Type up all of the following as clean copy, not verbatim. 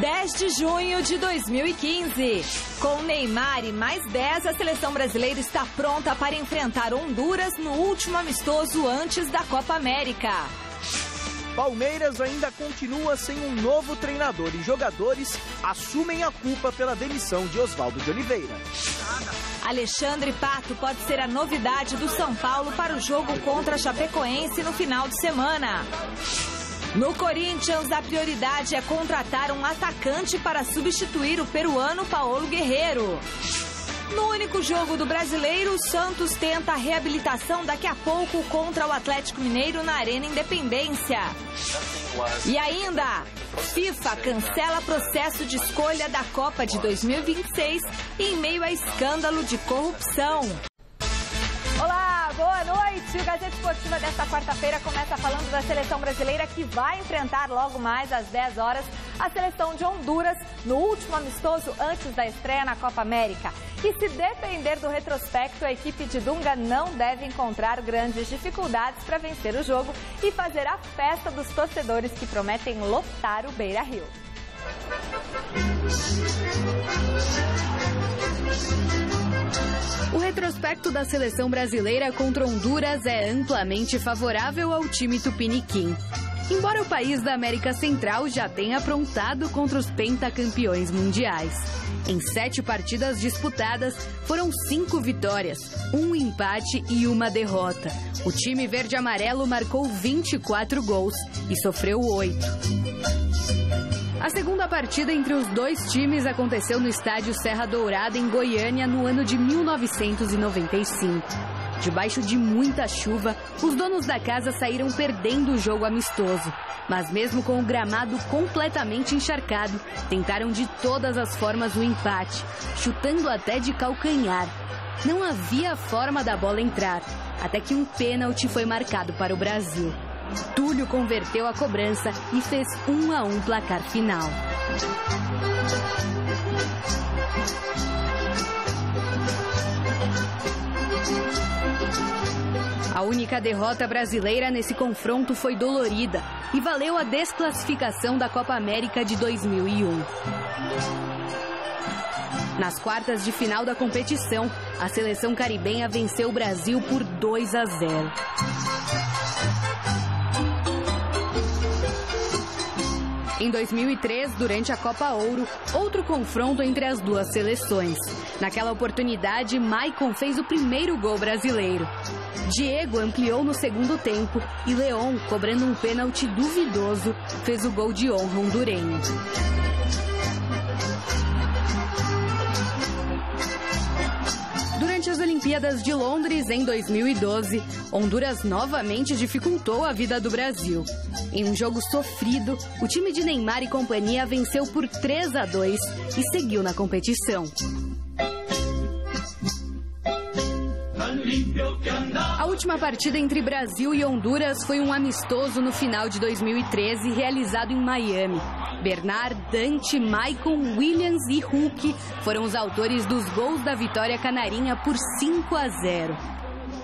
10 de junho de 2015. Com Neymar e mais 10, a seleção brasileira está pronta para enfrentar Honduras no último amistoso antes da Copa América. Palmeiras ainda continua sem um novo treinador e jogadores assumem a culpa pela demissão de Oswaldo de Oliveira. Alexandre Pato pode ser a novidade do São Paulo para o jogo contra a Chapecoense no final de semana. No Corinthians, a prioridade é contratar um atacante para substituir o peruano Paulo Guerreiro. No único jogo do Brasileiro, o Santos tenta a reabilitação daqui a pouco contra o Atlético Mineiro na Arena Independência. E ainda, FIFA cancela processo de escolha da Copa de 2026 em meio a escândalo de corrupção. Olá, boa noite. O Gazeta Esportiva desta quarta-feira começa falando da seleção brasileira que vai enfrentar logo mais às 10 horas a seleção de Honduras no último amistoso antes da estreia na Copa América. E se depender do retrospecto, a equipe de Dunga não deve encontrar grandes dificuldades para vencer o jogo e fazer a festa dos torcedores que prometem lotar o Beira-Rio. O retrospecto da seleção brasileira contra Honduras é amplamente favorável ao time tupiniquim. Embora o país da América Central já tenha aprontado contra os pentacampeões mundiais. Em 7 partidas disputadas, foram 5 vitórias, 1 empate e 1 derrota. O time verde-amarelo marcou 24 gols e sofreu 8. A segunda partida entre os dois times aconteceu no estádio Serra Dourada, em Goiânia, no ano de 1995. Debaixo de muita chuva, os donos da casa saíram perdendo o jogo amistoso. Mas mesmo com o gramado completamente encharcado, tentaram de todas as formas o empate, chutando até de calcanhar. Não havia forma da bola entrar, até que um pênalti foi marcado para o Brasil. Túlio converteu a cobrança e fez 1-1 placar final. A única derrota brasileira nesse confronto foi dolorida e valeu a desclassificação da Copa América de 2001. Nas quartas de final da competição, a seleção caribenha venceu o Brasil por 2-0. Em 2003, durante a Copa Ouro, outro confronto entre as duas seleções. Naquela oportunidade, Maicon fez o primeiro gol brasileiro. Diego ampliou no segundo tempo e Leon, cobrando um pênalti duvidoso, fez o gol de honra hondurenho. Durante as Olimpíadas de Londres, em 2012, Honduras novamente dificultou a vida do Brasil. Em um jogo sofrido, o time de Neymar e companhia venceu por 3-2 e seguiu na competição. A última partida entre Brasil e Honduras foi um amistoso no final de 2013, realizado em Miami. Bernard, Dante, Maicon, Williams e Hulk foram os autores dos gols da vitória canarinha por 5-0.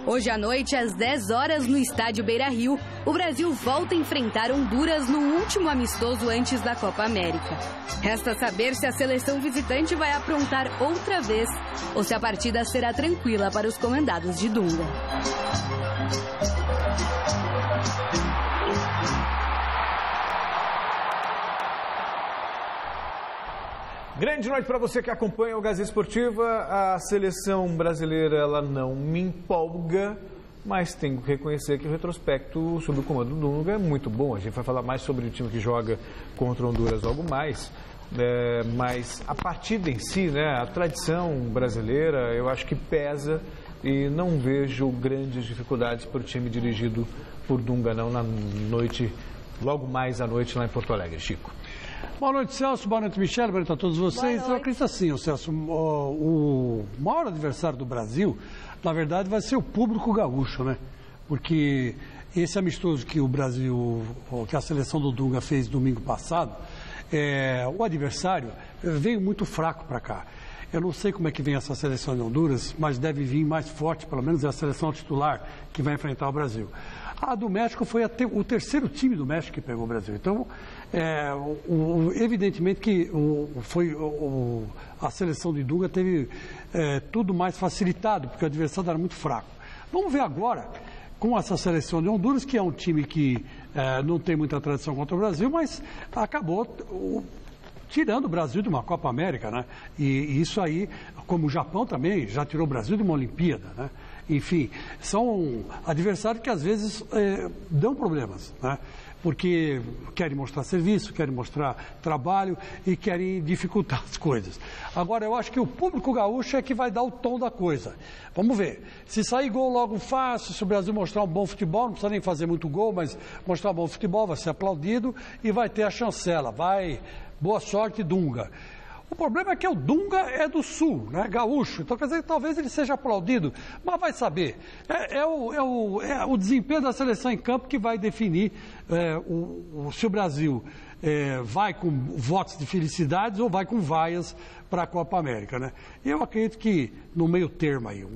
Hoje à noite, às 10 horas, no estádio Beira-Rio, o Brasil volta a enfrentar Honduras no último amistoso antes da Copa América. Resta saber se a seleção visitante vai aprontar outra vez ou se a partida será tranquila para os comandados de Dunga. Grande noite para você que acompanha o Gazeta Esportiva. A seleção brasileira, ela não me empolga, mas tenho que reconhecer que o retrospecto sob o comando do Dunga é muito bom. A gente vai falar mais sobre o time que joga contra Honduras logo mais. Mas a partida em si, né, a tradição brasileira, eu acho que pesa e não vejo grandes dificuldades para o time dirigido por Dunga, não, na noite, logo mais à noite lá em Porto Alegre. Chico. Boa noite, Celso. Boa noite, Michele. Boa noite a todos vocês. Eu acredito assim, Celso, o maior adversário do Brasil, na verdade, vai ser o público gaúcho, né? Porque esse amistoso que o Brasil, que a seleção do Dunga fez domingo passado, o adversário veio muito fraco para cá. Eu não sei como é que vem essa seleção de Honduras, mas deve vir mais forte, pelo menos é a seleção titular que vai enfrentar o Brasil. A do México foi o terceiro time do México que pegou o Brasil. Então, evidentemente que a seleção de Dunga teve tudo mais facilitado, porque o adversário era muito fraco. Vamos ver agora com essa seleção de Honduras, que é um time que não tem muita tradição contra o Brasil, mas acabou tirando o Brasil de uma Copa América, né? E isso aí, como o Japão também, já tirou o Brasil de uma Olimpíada, né? Enfim, são adversários que às vezes dão problemas, né? Porque querem mostrar serviço, querem mostrar trabalho e querem dificultar as coisas. Agora, eu acho que o público gaúcho é que vai dar o tom da coisa. Vamos ver. Se sair gol logo fácil, se o Brasil mostrar um bom futebol, não precisa nem fazer muito gol, mas mostrar um bom futebol, vai ser aplaudido e vai ter a chancela. Boa sorte, Dunga. O problema é que o Dunga é do Sul, né? Gaúcho. Então, quer dizer, talvez ele seja aplaudido, mas vai saber. É o desempenho da seleção em campo que vai definir se o Brasil vai com votos de felicidades ou vai com vaias para a Copa América, né? E eu acredito que no meio termo aí,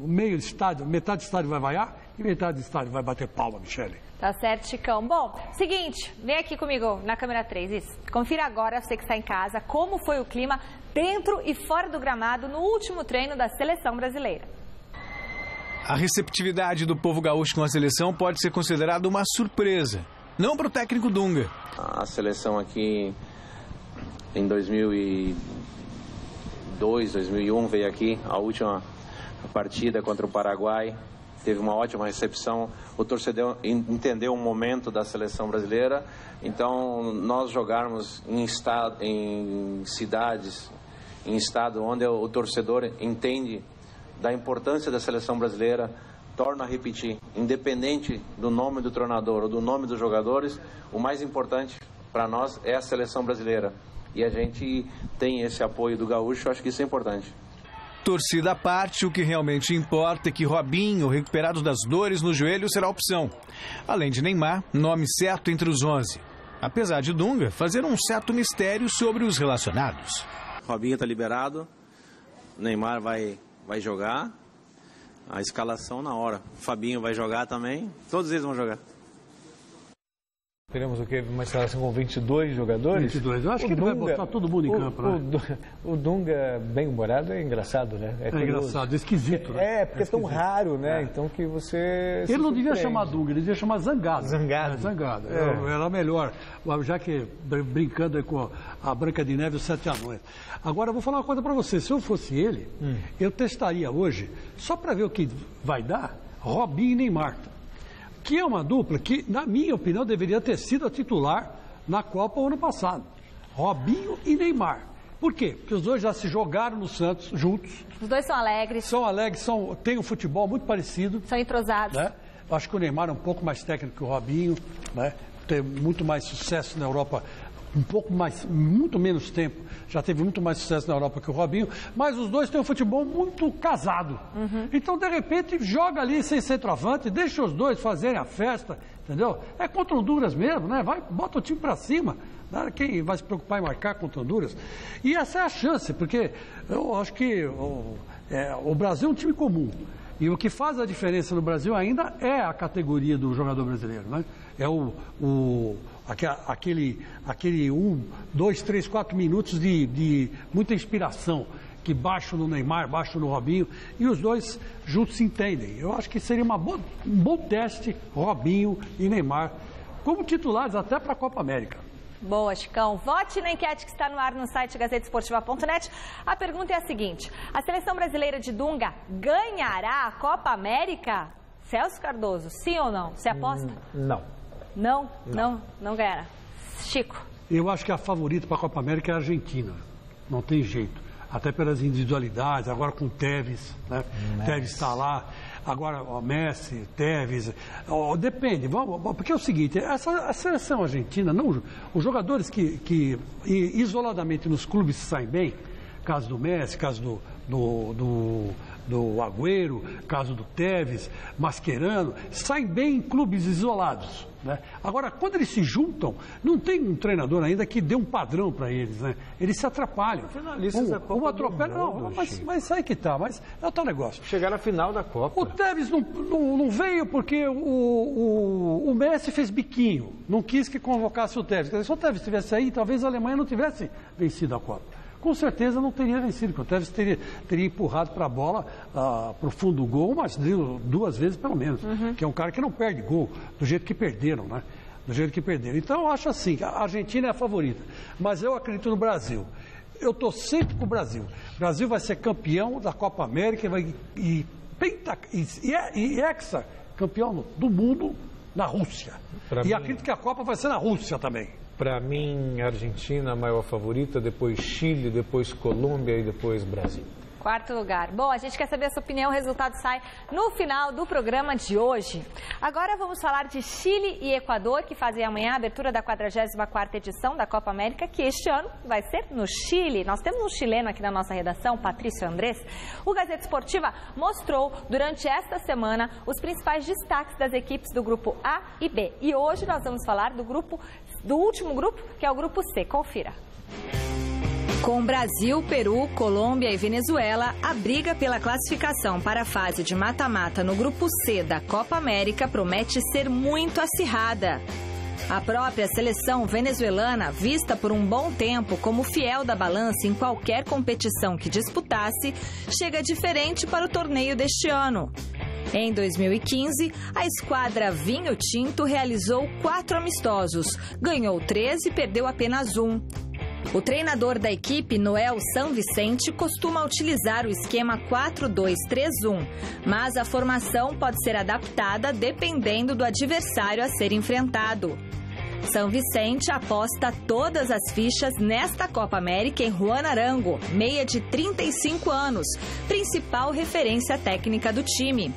meio estádio, metade do estádio vai vaiar e metade do estádio vai bater palma, Michele. Tá certo, Chicão. Bom, seguinte, vem aqui comigo na câmera 3, isso. Confira agora, você que está em casa, como foi o clima dentro e fora do gramado no último treino da seleção brasileira. A receptividade do povo gaúcho com a seleção pode ser considerada uma surpresa, não para o técnico Dunga. A seleção aqui em 2002, 2001 veio aqui, a última partida contra o Paraguai. Teve uma ótima recepção, o torcedor entendeu o momento da seleção brasileira, então nós jogarmos em cidades, em estado onde o torcedor entende da importância da seleção brasileira, torna a repetir, independente do nome do treinador ou do nome dos jogadores, o mais importante para nós é a seleção brasileira. E a gente tem esse apoio do gaúcho, eu acho que isso é importante. Torcida à parte, o que realmente importa é que Robinho, recuperado das dores no joelho, será a opção. Além de Neymar, nome certo entre os 11. Apesar de Dunga fazer um certo mistério sobre os relacionados. Robinho está liberado, Neymar vai jogar, a escalação na hora. Fabinho vai jogar também, todos eles vão jogar. Teremos o quê? Uma escalação com 22 jogadores? 22. Eu acho que ele vai botar todo mundo em campo, né? O Dunga bem-humorado é engraçado, né? É engraçado, é esquisito, né? Porque é tão raro, né? Então que você... Ele não devia chamar Dunga, ele devia chamar Zangado. Zangado. Era melhor, já que brincando com a Branca de Neve e os 7 Anões. Agora, eu vou falar uma coisa para você. Se eu fosse ele, eu testaria hoje, só para ver o que vai dar, Robinho e Neymar. Que é uma dupla que, na minha opinião, deveria ter sido a titular na Copa ano passado. Robinho e Neymar. Por quê? Porque os dois já se jogaram no Santos juntos. Os dois são alegres. Têm um futebol muito parecido. São entrosados. Né? Acho que o Neymar é um pouco mais técnico que o Robinho, né? Tem muito mais sucesso na Europa, muito menos tempo. Já teve muito mais sucesso na Europa que o Robinho, mas os dois têm um futebol muito casado. Então, de repente, joga ali sem centroavante, deixa os dois fazerem a festa, entendeu? É contra Honduras mesmo, né? Bota o time pra cima. Quem vai se preocupar em marcar contra Honduras? E essa é a chance, porque eu acho que o Brasil é um time comum. E o que faz a diferença no Brasil ainda é a categoria do jogador brasileiro, né? É aquele 1, 2, 3, 4 minutos de muita inspiração, que baixo no Neymar, baixo no Robinho, e os dois juntos se entendem. Eu acho que seria um bom teste, Robinho e Neymar, como titulares até para a Copa América. Boa, Chicão. Vote na enquete que está no ar no site gazetesportiva.net. A pergunta é a seguinte: a seleção brasileira de Dunga ganhará a Copa América? Celso Cardoso, sim ou não? Você aposta? Não. Não ganhará. Chico? Eu acho que a favorita para a Copa América é a Argentina. Não tem jeito. Até pelas individualidades, agora com o Tevez, né? Tevez está lá. Agora, o Messi, Tevez, depende, porque é o seguinte, a seleção argentina, os jogadores que isoladamente nos clubes saem bem, caso do Messi, caso do do Agüero, caso do Tevez, Mascherano, saem bem em clubes isolados, né? Agora, quando eles se juntam, não tem um treinador ainda que dê um padrão para eles, né? Eles se atrapalham. Um atropela, mas aí que tá, mas é o tal negócio. Chegar na final da Copa. O Tevez não veio porque o Messi fez biquinho, não quis que convocasse o Tevez. Se o Tevez estivesse aí, talvez a Alemanha não tivesse vencido a Copa. Com certeza não teria vencido, porque o Tevez teria empurrado para a bola, para o fundo do gol, mas 2 vezes pelo menos. Que é um cara que não perde gol, do jeito que perderam, né? Do jeito que perderam. Então eu acho assim, a Argentina é a favorita, mas eu acredito no Brasil. Eu estou sempre com o Brasil. O Brasil vai ser campeão da Copa América e campeão do mundo na Rússia. Acredito que a Copa vai ser na Rússia também. Para mim, a Argentina a maior favorita, depois Chile, depois Colômbia e depois Brasil. 4º lugar. Bom, a gente quer saber a sua opinião, o resultado sai no final do programa de hoje. Agora vamos falar de Chile e Equador, que fazem amanhã a abertura da 44ª edição da Copa América, que este ano vai ser no Chile. Nós temos um chileno aqui na nossa redação, Patrício Andrés. O Gazeta Esportiva mostrou durante esta semana os principais destaques das equipes do grupo A e B. E hoje nós vamos falar do último grupo, que é o grupo C. Confira. Com Brasil, Peru, Colômbia e Venezuela, a briga pela classificação para a fase de mata-mata no grupo C da Copa América promete ser muito acirrada. A própria seleção venezuelana, vista por um bom tempo como fiel da balança em qualquer competição que disputasse, chega diferente para o torneio deste ano. Em 2015, a esquadra Vinho Tinto realizou 4 amistosos, ganhou 3 e perdeu apenas 1. O treinador da equipe, Noel San Vicente, costuma utilizar o esquema 4-2-3-1, mas a formação pode ser adaptada dependendo do adversário a ser enfrentado. San Vicente aposta todas as fichas nesta Copa América em Juan Arango, meia de 35 anos, principal referência técnica do time.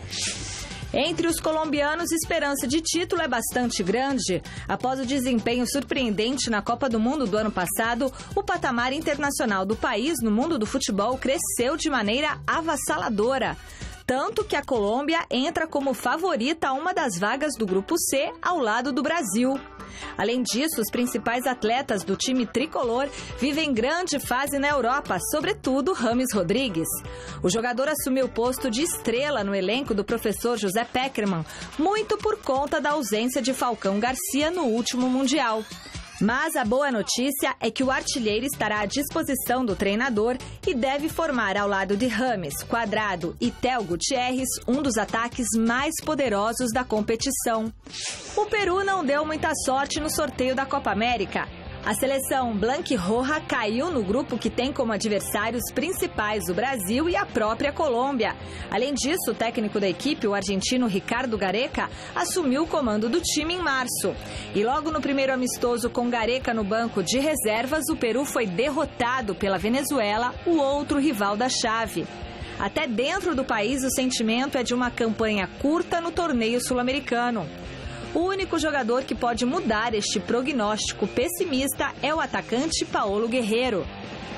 Entre os colombianos, esperança de título é bastante grande. Após o desempenho surpreendente na Copa do Mundo do ano passado, o patamar internacional do país no mundo do futebol cresceu de maneira avassaladora. Tanto que a Colômbia entra como favorita a uma das vagas do Grupo C, ao lado do Brasil. Além disso, os principais atletas do time tricolor vivem grande fase na Europa, sobretudo Rames Rodrigues. O jogador assumiu o posto de estrela no elenco do professor José Pekerman, muito por conta da ausência de Falcão Garcia no último Mundial. Mas a boa notícia é que o artilheiro estará à disposição do treinador e deve formar ao lado de Rames, Cuadrado e Theo Gutierrez um dos ataques mais poderosos da competição. O Peru não deu muita sorte no sorteio da Copa América. A seleção blanquirroja caiu no grupo que tem como adversários principais o Brasil e a própria Colômbia. Além disso, o técnico da equipe, o argentino Ricardo Gareca, assumiu o comando do time em março. E logo no primeiro amistoso com Gareca no banco de reservas, o Peru foi derrotado pela Venezuela, o outro rival da chave. Até dentro do país, o sentimento é de uma campanha curta no torneio sul-americano. O único jogador que pode mudar este prognóstico pessimista é o atacante Paolo Guerreiro.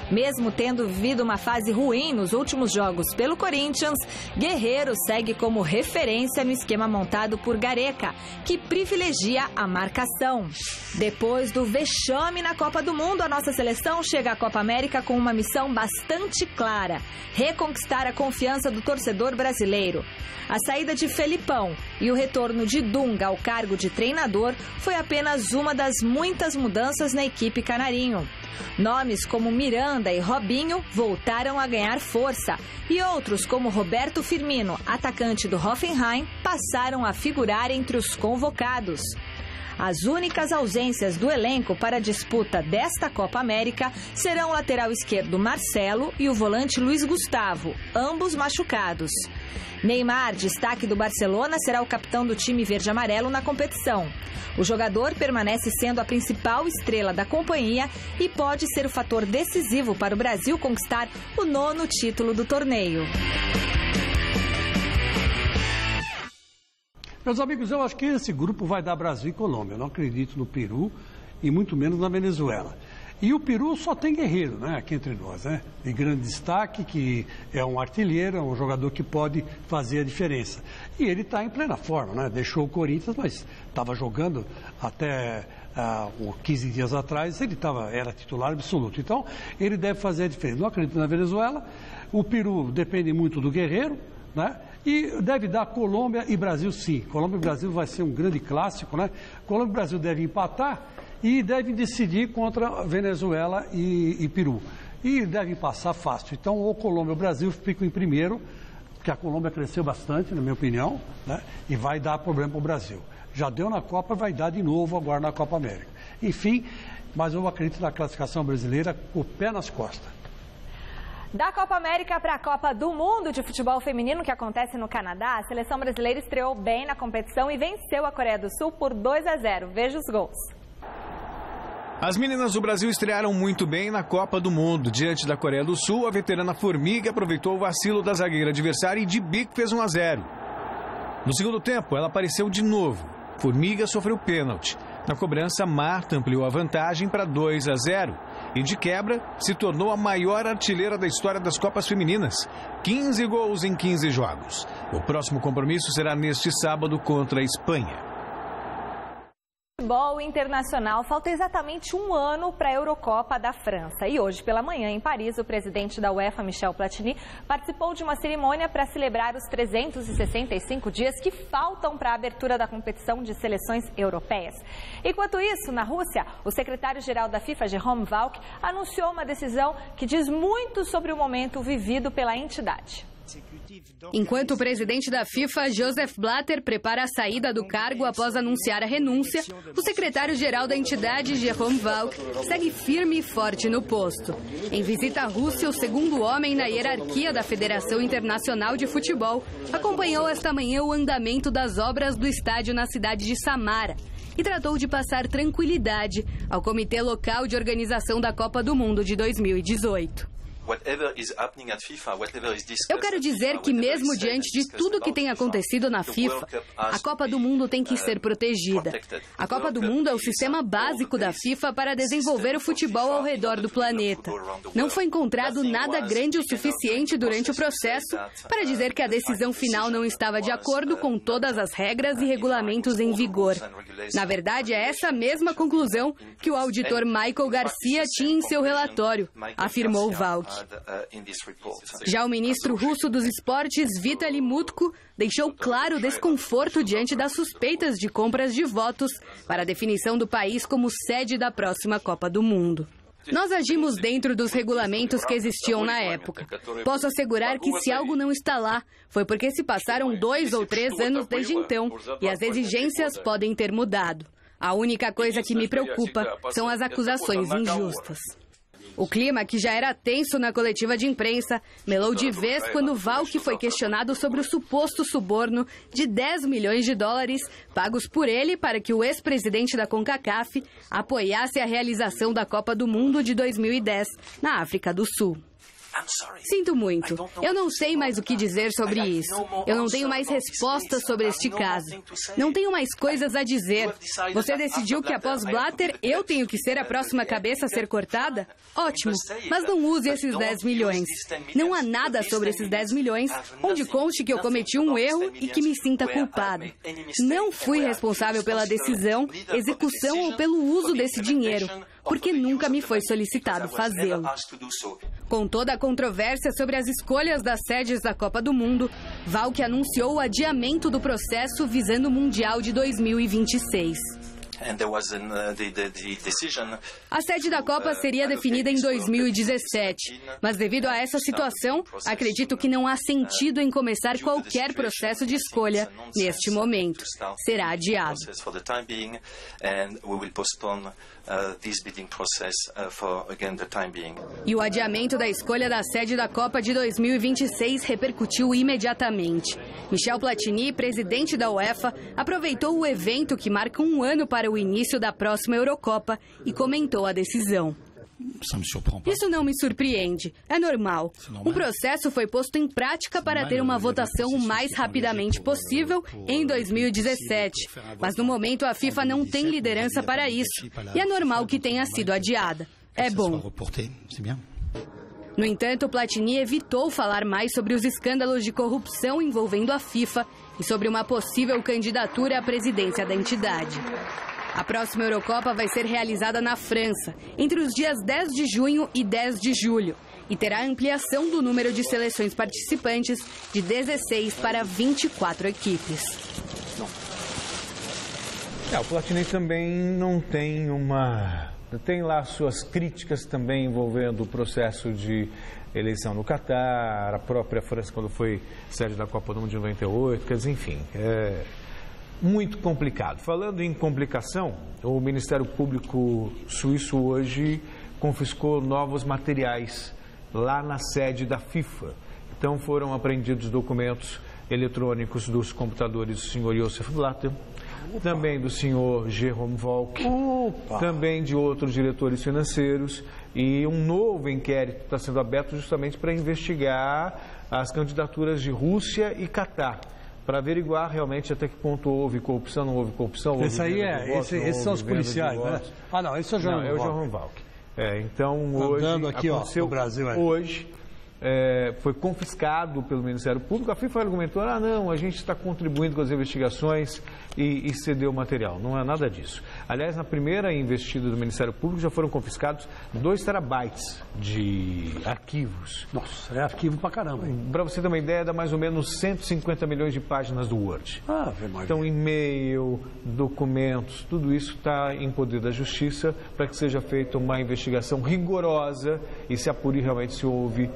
Mesmo tendo vivido uma fase ruim nos últimos jogos pelo Corinthians, Guerreiro segue como referência no esquema montado por Gareca, que privilegia a marcação. Depois do vexame na Copa do Mundo, a nossa seleção chega à Copa América com uma missão bastante clara: reconquistar a confiança do torcedor brasileiro. A saída de Felipão e o retorno de Dunga ao cargo de treinador foi apenas uma das muitas mudanças na equipe canarinho. Nomes como Miranda e Robinho voltaram a ganhar força e outros como Roberto Firmino, atacante do Hoffenheim, passaram a figurar entre os convocados. As únicas ausências do elenco para a disputa desta Copa América serão o lateral esquerdo Marcelo e o volante Luiz Gustavo, ambos machucados. Neymar, destaque do Barcelona, será o capitão do time verde-amarelo na competição. O jogador permanece sendo a principal estrela da companhia e pode ser o fator decisivo para o Brasil conquistar o 9º título do torneio. Meus amigos, eu acho que esse grupo vai dar Brasil e Colômbia. Eu não acredito no Peru e muito menos na Venezuela. E o Peru só tem Guerreiro, né, aqui entre nós, né? De grande destaque, que é um artilheiro, é um jogador que pode fazer a diferença. E ele está em plena forma, né? Deixou o Corinthians, mas estava jogando até 15 dias atrás, ele era titular absoluto. Então, ele deve fazer a diferença. Não acredito na Venezuela. O Peru depende muito do Guerreiro, né? E deve dar Colômbia e Brasil, sim. Colômbia e Brasil vai ser um grande clássico, né? Colômbia e Brasil devem empatar e devem decidir contra Venezuela e Peru. E devem passar fácil. Então, ou Colômbia ou Brasil ficam em primeiro, porque a Colômbia cresceu bastante, na minha opinião, né? E vai dar problema para o Brasil. Já deu na Copa, vai dar de novo agora na Copa América. Enfim, mas eu acredito na classificação brasileira com o pé nas costas. Da Copa América para a Copa do Mundo de Futebol Feminino, que acontece no Canadá, a seleção brasileira estreou bem na competição e venceu a Coreia do Sul por 2-0. Veja os gols. As meninas do Brasil estrearam muito bem na Copa do Mundo. Diante da Coreia do Sul, a veterana Formiga aproveitou o vacilo da zagueira adversária e de bico fez 1-0. No segundo tempo, ela apareceu de novo. Formiga sofreu pênalti. Na cobrança, Marta ampliou a vantagem para 2-0. E de quebra, se tornou a maior artilheira da história das Copas Femininas. 15 gols em 15 jogos. O próximo compromisso será neste sábado contra a Espanha. Futebol internacional, falta exatamente um ano para a Eurocopa da França. E hoje pela manhã, em Paris, o presidente da UEFA, Michel Platini, participou de uma cerimônia para celebrar os 365 dias que faltam para a abertura da competição de seleções europeias. Enquanto isso, na Rússia, o secretário-geral da FIFA, Jerome Valk, anunciou uma decisão que diz muito sobre o momento vivido pela entidade. Enquanto o presidente da FIFA, Joseph Blatter, prepara a saída do cargo após anunciar a renúncia, o secretário-geral da entidade, Jerome Valk, segue firme e forte no posto. Em visita à Rússia, o segundo homem na hierarquia da Federação Internacional de Futebol acompanhou esta manhã o andamento das obras do estádio na cidade de Samara e tratou de passar tranquilidade ao Comitê Local de Organização da Copa do Mundo de 2018. Eu quero dizer que mesmo diante de tudo que tem acontecido na FIFA, a Copa do Mundo tem que ser protegida. A Copa do Mundo é o sistema básico da FIFA para desenvolver o futebol ao redor do planeta. Não foi encontrado nada grande o suficiente durante o processo para dizer que a decisão final não estava de acordo com todas as regras e regulamentos em vigor. Na verdade, é essa mesma conclusão que o auditor Michael Garcia tinha em seu relatório, afirmou Valk. Já o ministro russo dos esportes, Vitaly Mutko, deixou claro o desconforto diante das suspeitas de compras de votos para a definição do país como sede da próxima Copa do Mundo. Nós agimos dentro dos regulamentos que existiam na época. Posso assegurar que se algo não está lá, foi porque se passaram 2 ou 3 anos desde então e as exigências podem ter mudado. A única coisa que me preocupa são as acusações injustas. O clima, que já era tenso na coletiva de imprensa, melou de vez quando Valk foi questionado sobre o suposto suborno de 10 milhões de dólares pagos por ele para que o ex-presidente da CONCACAF apoiasse a realização da Copa do Mundo de 2010 na África do Sul. Sinto muito. Eu não sei mais o que dizer sobre isso. Eu não tenho mais respostas sobre este caso. Não tenho mais coisas a dizer. Você decidiu que após Blatter eu tenho que ser a próxima cabeça a ser cortada? Ótimo, mas não use esses 10 milhões. Não há nada sobre esses 10 milhões onde conste que eu cometi um erro e que me sinta culpado. Não fui responsável pela decisão, execução ou pelo uso desse dinheiro, porque nunca me foi solicitado fazê-lo. Com toda a controvérsia sobre as escolhas das sedes da Copa do Mundo, Valk anunciou o adiamento do processo visando o Mundial de 2026. A sede da Copa seria definida em 2017, mas devido a essa situação, acredito que não há sentido em começar qualquer processo de escolha neste momento. Será adiado. E o adiamento da escolha da sede da Copa de 2026 repercutiu imediatamente. Michel Platini, presidente da UEFA, aproveitou o evento que marca um ano para o início da próxima Eurocopa e comentou a decisão. Isso não me surpreende. É normal. Um processo foi posto em prática para ter uma votação o mais rapidamente possível em 2017. Mas no momento a FIFA não tem liderança para isso. E é normal que tenha sido adiada. é bom. No entanto, Platini evitou falar mais sobre os escândalos de corrupção envolvendo a FIFA e sobre uma possível candidatura à presidência da entidade. A próxima Eurocopa vai ser realizada na França, entre os dias 10 de junho e 10 de julho, e terá ampliação do número de seleções participantes de 16 para 24 equipes. O Platini também não tem tem lá suas críticas também envolvendo o processo de eleição no Catar, a própria França quando foi sede da Copa do Mundo de 98, quer dizer, enfim, é muito complicado. Falando em complicação, o Ministério Público suíço hoje confiscou novos materiais lá na sede da FIFA. Então foram apreendidos documentos eletrônicos dos computadores do senhor Josef Blatter, também do senhor Jerome Volk, também de outros diretores financeiros, e um novo inquérito está sendo aberto justamente para investigar as candidaturas de Rússia e Catar, para averiguar realmente até que ponto houve corrupção, não houve corrupção. Esses são os policiais, né? Ah, não, esse é o Jerome Volk. É o Jerome Volk. Então, hoje, aqui, aconteceu, no Brasil, hoje foi confiscado pelo Ministério Público. A FIFA argumentou, não, a gente está contribuindo com as investigações e cedeu o material. Não é nada disso. Aliás, na primeira investida do Ministério Público já foram confiscados 2 terabytes de arquivos. Nossa, é arquivo pra caramba. Para você ter uma ideia, dá mais ou menos 150 milhões de páginas do Word. Então, e-mail, documentos, tudo isso está em poder da Justiça para que seja feita uma investigação rigorosa e se apure realmente se houve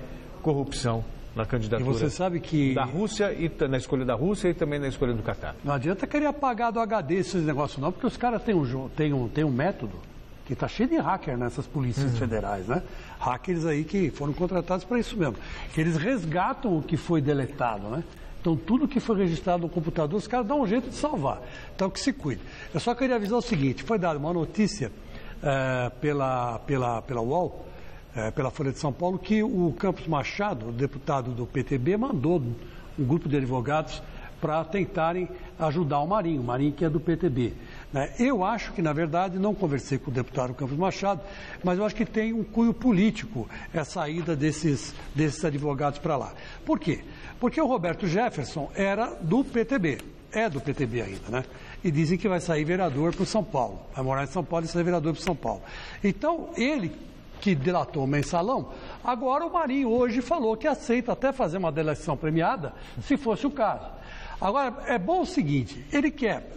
corrupção na candidatura e você sabe que da Rússia, e na escolha da Rússia e também na escolha do Catar. Não adianta querer apagar do HD esses negócios não, porque os caras têm um método que está cheio de hacker nessas polícias federais, né? Hackers aí que foram contratados para isso mesmo. Que eles resgatam o que foi deletado, né? Então, tudo que foi registrado no computador, os caras dão um jeito de salvar. Então, que se cuide. Eu só queria avisar o seguinte, foi dada uma notícia pela UOL, pela Folha de São Paulo, que o Campos Machado, o deputado do PTB, mandou um grupo de advogados para tentarem ajudar o Marinho que é do PTB. Né? Eu acho que, na verdade, não conversei com o deputado Campos Machado, mas eu acho que tem um cunho político essa ida desses advogados para lá. Por quê? Porque o Roberto Jefferson era do PTB, é do PTB ainda, né? E dizem que vai sair vereador para o São Paulo, vai morar em São Paulo e sair vereador para o São Paulo. Então, ele que delatou o mensalão, agora o Marinho hoje falou que aceita até fazer uma delação premiada, se fosse o caso. Agora, é bom o seguinte, ele quer,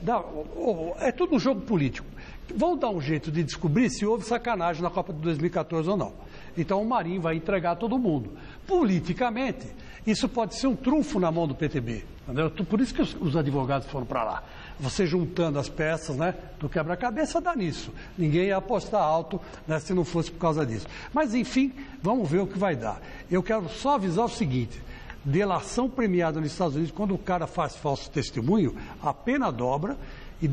é tudo um jogo político, vão dar um jeito de descobrir se houve sacanagem na Copa de 2014 ou não. Então o Marinho vai entregar todo mundo. Politicamente, isso pode ser um trunfo na mão do PTB, entendeu? Por isso que os advogados foram para lá. Você juntando as peças, né, do quebra-cabeça dá nisso. Ninguém ia apostar alto, né, se não fosse por causa disso. Mas, enfim, vamos ver o que vai dar. Eu quero só avisar o seguinte, delação premiada nos Estados Unidos, quando o cara faz falso testemunho, a pena dobra e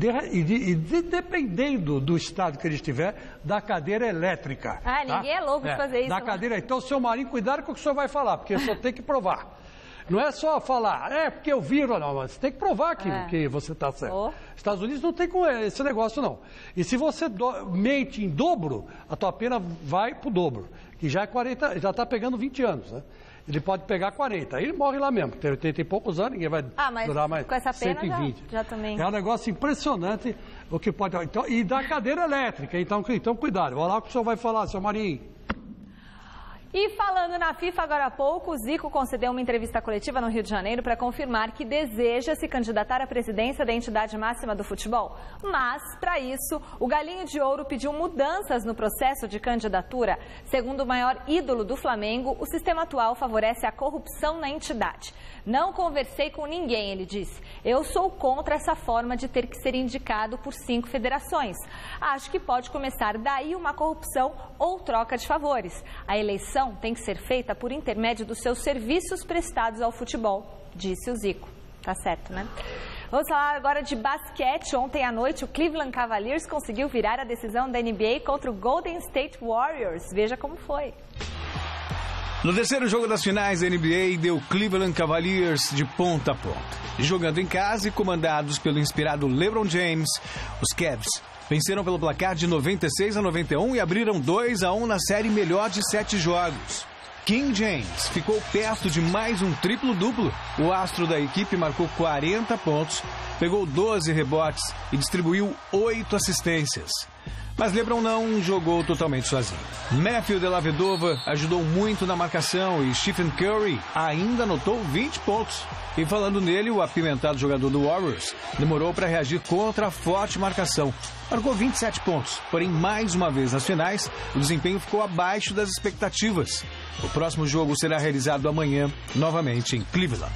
dependendo do estado que ele estiver, da cadeira elétrica. Ninguém é louco de fazer isso. Da cadeira. Então, seu Marinho, cuidado com o que o senhor vai falar, porque o senhor tem que provar. Não é só falar, porque eu vi, não, mas você tem que provar aquilo que você está certo. Estados Unidos não tem com esse negócio, não. E se você mente em dobro, a tua pena vai para o dobro, que já é 40, já está pegando 20 anos, né? Ele pode pegar 40, aí ele morre lá mesmo, tem 80 e poucos anos, ninguém vai durar mais com essa pena 120. Já também. É um negócio impressionante o que pode... Então, e da cadeira elétrica, então cuidado, vai lá o que o senhor vai falar, seu Marinho. E falando na FIFA agora há pouco, o Zico concedeu uma entrevista coletiva no Rio de Janeiro para confirmar que deseja se candidatar à presidência da entidade máxima do futebol. Mas, para isso, o Galinho de Ouro pediu mudanças no processo de candidatura. Segundo o maior ídolo do Flamengo, o sistema atual favorece a corrupção na entidade. Não conversei com ninguém, ele disse. Eu sou contra essa forma de ter que ser indicado por 5 federações. Acho que pode começar daí uma corrupção ou troca de favores. A eleição tem que ser feita por intermédio dos seus serviços prestados ao futebol, disse o Zico. Tá certo, né? Vamos falar agora de basquete. Ontem à noite, o Cleveland Cavaliers conseguiu virar a decisão da NBA contra o Golden State Warriors. Veja como foi. No terceiro jogo das finais da NBA, deu Cleveland Cavaliers de ponta a ponta. Jogando em casa e comandados pelo inspirado LeBron James, os Cavs Venceram pelo placar de 96-91 e abriram 2-1 na série melhor de 7 jogos. King James ficou perto de mais um triplo-duplo. O astro da equipe marcou 40 pontos, pegou 12 rebotes e distribuiu 8 assistências. Mas LeBron não jogou totalmente sozinho. Matthew Dellavedova ajudou muito na marcação e Stephen Curry ainda anotou 20 pontos. E falando nele, o apimentado jogador do Warriors demorou para reagir contra a forte marcação. Marcou 27 pontos, porém mais uma vez nas finais, o desempenho ficou abaixo das expectativas. O próximo jogo será realizado amanhã, novamente em Cleveland.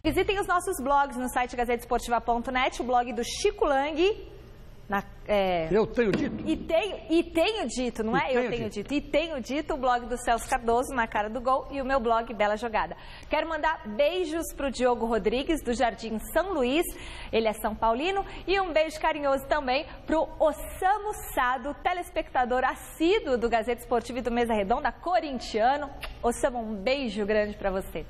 Visitem os nossos blogs no site gazetesportiva.net, o blog do Chico Lang. Eu tenho dito. E tenho dito, não é? Eu tenho dito. E tenho dito, o blog do Celso Cardoso, Na Cara do Gol, e o meu blog Bela Jogada. Quero mandar beijos pro Diogo Rodrigues, do Jardim São Luís, ele é São Paulino, e um beijo carinhoso também pro Osamo Sado, telespectador assíduo do Gazeta Esportiva e do Mesa Redonda, corintiano. Osamo, um beijo grande para você.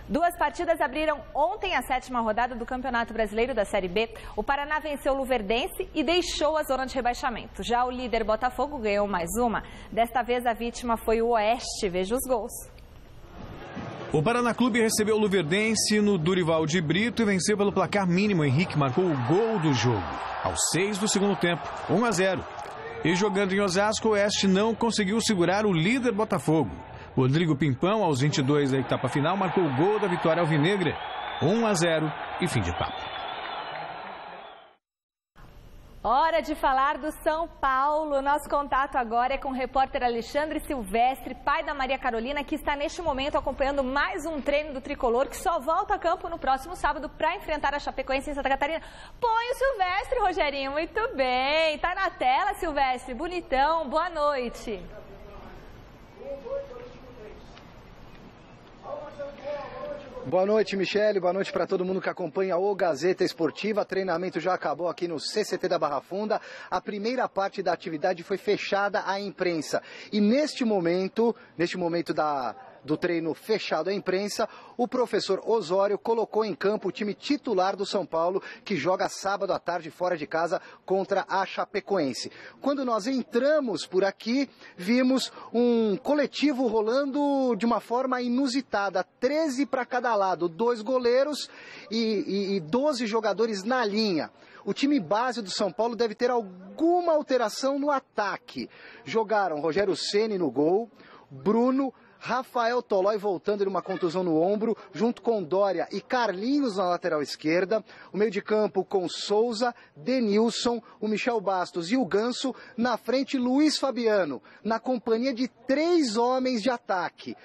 2 partidas abriram ontem a 7ª rodada do Campeonato Brasileiro da Série B. O Paraná venceu o Luverdense e deixou a zona de rebaixamento. Já o líder Botafogo ganhou mais uma. Desta vez a vítima foi o Oeste. Veja os gols. O Paraná Clube recebeu o Luverdense no Durival de Brito e venceu pelo placar mínimo. Henrique marcou o gol do jogo. Aos 6 do segundo tempo, 1-0. E jogando em Osasco, o Oeste não conseguiu segurar o líder Botafogo. Rodrigo Pimpão, aos 22 da etapa final, marcou o gol da vitória alvinegra. 1-0 e fim de papo. Hora de falar do São Paulo. Nosso contato agora é com o repórter Alexandre Silvestre, pai da Maria Carolina, que está neste momento acompanhando mais um treino do Tricolor, que só volta a campo no próximo sábado para enfrentar a Chapecoense em Santa Catarina. Põe o Silvestre, Rogerinho. Muito bem. Tá na tela, Silvestre. Bonitão. Boa noite. Boa noite, Michele. Boa noite para todo mundo que acompanha o Gazeta Esportiva. O treinamento já acabou aqui no CCT da Barra Funda. A primeira parte da atividade foi fechada à imprensa. E neste momento do treino fechado à imprensa, o professor Osório colocou em campo o time titular do São Paulo, que joga sábado à tarde fora de casa contra a Chapecoense. Quando nós entramos por aqui, vimos um coletivo rolando de uma forma inusitada, 13 para cada lado, 2 goleiros e 12 jogadores na linha. O time base do São Paulo deve ter alguma alteração no ataque. Jogaram Rogério Ceni no gol, Bruno, Rafael Tolói voltando de uma contusão no ombro, junto com Dória e Carlinhos na lateral esquerda. O meio de campo com Souza, Denilson, o Michel Bastos e o Ganso. Na frente, Luiz Fabiano, na companhia de 3 homens de ataque.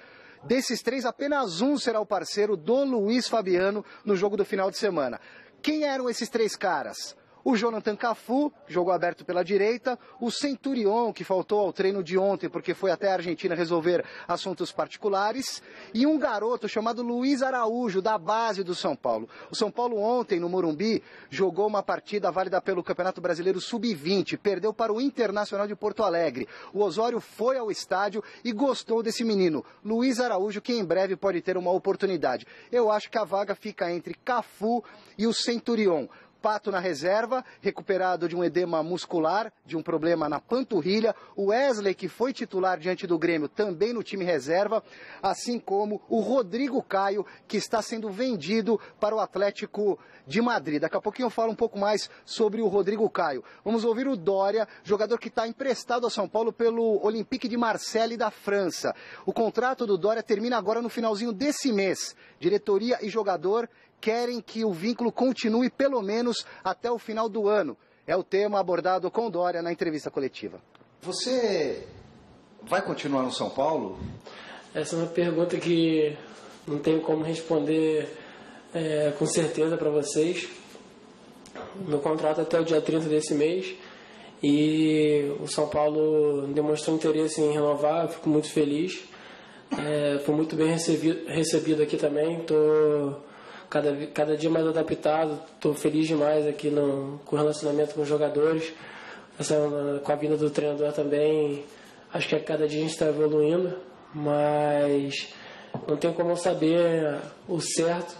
Desses 3, apenas um será o parceiro do Luiz Fabiano no jogo do final de semana. Quem eram esses 3 caras? O Jonathan Cafu, jogou aberto pela direita, o Centurion, que faltou ao treino de ontem porque foi até a Argentina resolver assuntos particulares, e um garoto chamado Luiz Araújo, da base do São Paulo. O São Paulo ontem, no Morumbi, jogou uma partida válida pelo Campeonato Brasileiro Sub-20, perdeu para o Internacional de Porto Alegre. O Osório foi ao estádio e gostou desse menino, Luiz Araújo, que em breve pode ter uma oportunidade. Eu acho que a vaga fica entre Cafu e o Centurion. Pato na reserva, recuperado de um edema muscular, de um problema na panturrilha. O Wesley, que foi titular diante do Grêmio, também no time reserva. Assim como o Rodrigo Caio, que está sendo vendido para o Atlético de Madrid. Daqui a pouquinho eu falo um pouco mais sobre o Rodrigo Caio. Vamos ouvir o Dória, jogador que está emprestado ao São Paulo pelo Olympique de Marseille da França. O contrato do Dória termina agora no finalzinho desse mês. Diretoria e jogador querem que o vínculo continue pelo menos até o final do ano. É o tema abordado com Dória na entrevista coletiva. Você vai continuar no São Paulo? Essa é uma pergunta que não tenho como responder com certeza para vocês. Meu contrato é até o dia 30 desse mês e o São Paulo demonstrou interesse em renovar, eu fico muito feliz. Fui muito bem recebido aqui também, estou cada dia mais adaptado, estou feliz demais aqui com o relacionamento com os jogadores, com a vinda do treinador também. Acho que a cada dia a gente está evoluindo, mas não tem como saber o certo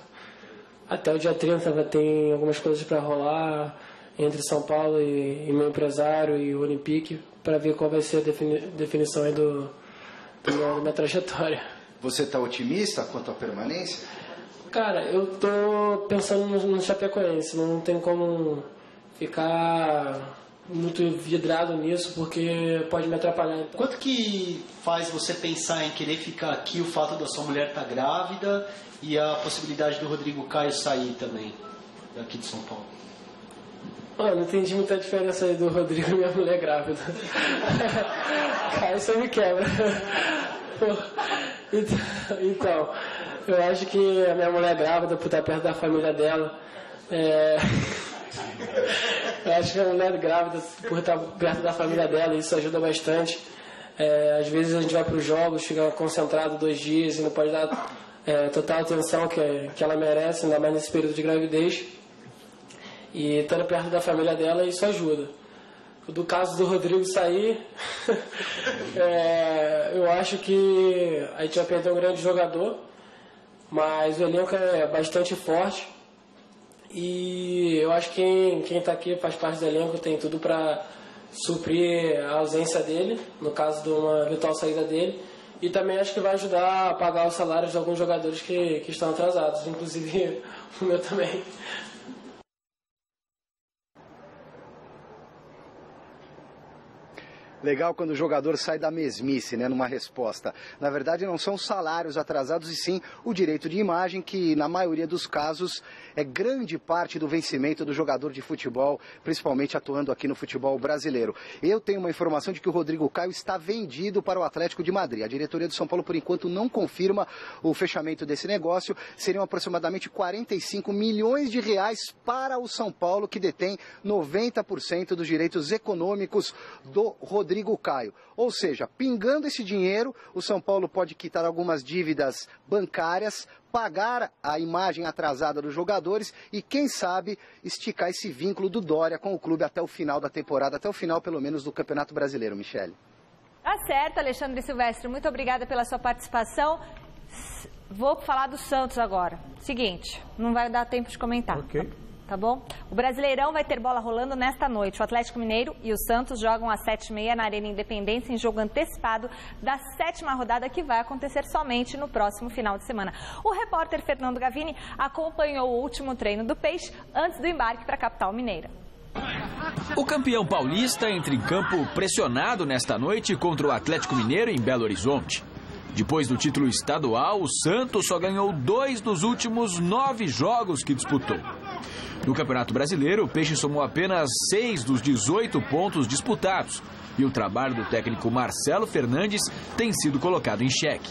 até o dia 30 tem algumas coisas para rolar entre São Paulo e meu empresário e o Olympique, para ver qual vai ser a definição aí da minha trajetória. Você está otimista quanto à permanência? Cara, eu tô pensando no Chapecoense, não tem como ficar muito vidrado nisso, porque pode me atrapalhar. Quanto que faz você pensar em querer ficar aqui o fato da sua mulher estar grávida e a possibilidade do Rodrigo Caio sair também daqui de São Paulo? Não entendi muita diferença aí do Rodrigo e minha mulher grávida. Cara, isso me quebra. Então, eu acho que a minha mulher grávida, por estar perto da família dela, eu acho que a mulher grávida, por estar perto da família dela, isso ajuda bastante. Às vezes a gente vai para os jogos, fica concentrado 2 dias e não pode dar total atenção que ela merece, ainda mais nesse período de gravidez. E estando perto da família dela, isso ajuda. Do caso do Rodrigo sair, eu acho que a gente vai perder um grande jogador, mas o elenco é bastante forte. E eu acho que quem está aqui faz parte do elenco, tem tudo para suprir a ausência dele, no caso de uma eventual saída dele. E também acho que vai ajudar a pagar os salários de alguns jogadores que estão atrasados, inclusive o meu também. Legal quando o jogador sai da mesmice, né, numa resposta. Na verdade, não são salários atrasados, e sim o direito de imagem, que na maioria dos casos é grande parte do vencimento do jogador de futebol, principalmente atuando aqui no futebol brasileiro. Eu tenho uma informação de que o Rodrigo Caio está vendido para o Atlético de Madrid. A diretoria do São Paulo, por enquanto, não confirma o fechamento desse negócio. Seriam aproximadamente 45 milhões de reais para o São Paulo, que detém 90% dos direitos econômicos do Rodrigo Caio. Ou seja, pingando esse dinheiro, o São Paulo pode quitar algumas dívidas bancárias, pagar a imagem atrasada dos jogadores e, quem sabe, esticar esse vínculo do Doria com o clube até o final da temporada, até o final, pelo menos, do Campeonato Brasileiro, Michele. Tá certo, Alexandre Silvestre. Muito obrigada pela sua participação. Vou falar do Santos agora. Seguinte, não vai dar tempo de comentar. Ok. Tá bom? O Brasileirão vai ter bola rolando nesta noite. O Atlético Mineiro e o Santos jogam às 7h30 na Arena Independência, em jogo antecipado da 7ª rodada, que vai acontecer somente no próximo final de semana. O repórter Fernando Gavini acompanhou o último treino do Peixe antes do embarque para a capital mineira. O campeão paulista entra em campo pressionado nesta noite contra o Atlético Mineiro em Belo Horizonte. Depois do título estadual, o Santos só ganhou 2 dos últimos 9 jogos que disputou. No Campeonato Brasileiro, o Peixe somou apenas 6 dos 18 pontos disputados e o trabalho do técnico Marcelo Fernandes tem sido colocado em xeque.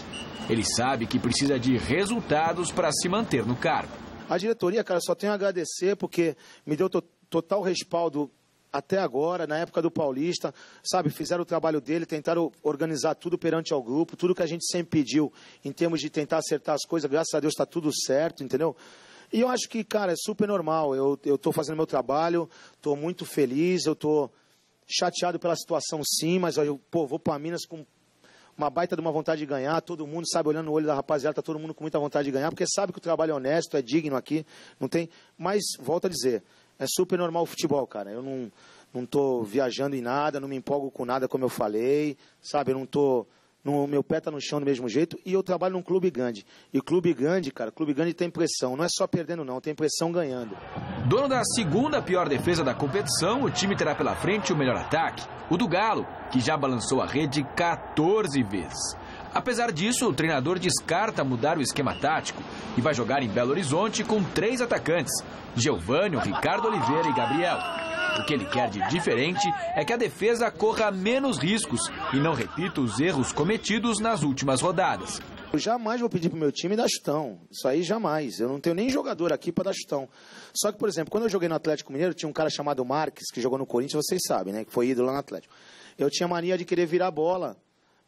Ele sabe que precisa de resultados para se manter no cargo. A diretoria, cara, só tenho a agradecer porque me deu total respaldo até agora, na época do Paulista, sabe, fizeram o trabalho dele, tentaram organizar tudo perante ao grupo, tudo que a gente sempre pediu em termos de tentar acertar as coisas, graças a Deus está tudo certo, entendeu? E eu acho que, cara, é super normal, eu estou fazendo meu trabalho, estou muito feliz, eu estou chateado pela situação sim, mas eu vou para Minas com uma baita de uma vontade de ganhar, todo mundo sabe, olhando no olho da rapaziada, está todo mundo com muita vontade de ganhar, porque sabe que o trabalho é honesto, é digno aqui, não tem, mas, volto a dizer, é super normal o futebol, cara, eu não estou viajando em nada, não me empolgo com nada, como eu falei, sabe, eu não estou... meu pé está no chão do mesmo jeito e eu trabalho num clube grande. E clube grande, cara, clube grande tem pressão. Não é só perdendo não, tem pressão ganhando. Dono da segunda pior defesa da competição, o time terá pela frente o melhor ataque, o do Galo, que já balançou a rede 14 vezes. Apesar disso, o treinador descarta mudar o esquema tático e vai jogar em Belo Horizonte com 3 atacantes, Geovânio, Ricardo Oliveira e Gabriel. O que ele quer de diferente é que a defesa corra menos riscos e não repita os erros cometidos nas últimas rodadas. Eu jamais vou pedir para o meu time dar chutão. Isso aí jamais. Eu não tenho nem jogador aqui para dar chutão. Só que, por exemplo, quando eu joguei no Atlético Mineiro, tinha um cara chamado Marques, que jogou no Corinthians, vocês sabem, né? Que foi ídolo lá no Atlético. Eu tinha mania de querer virar a bola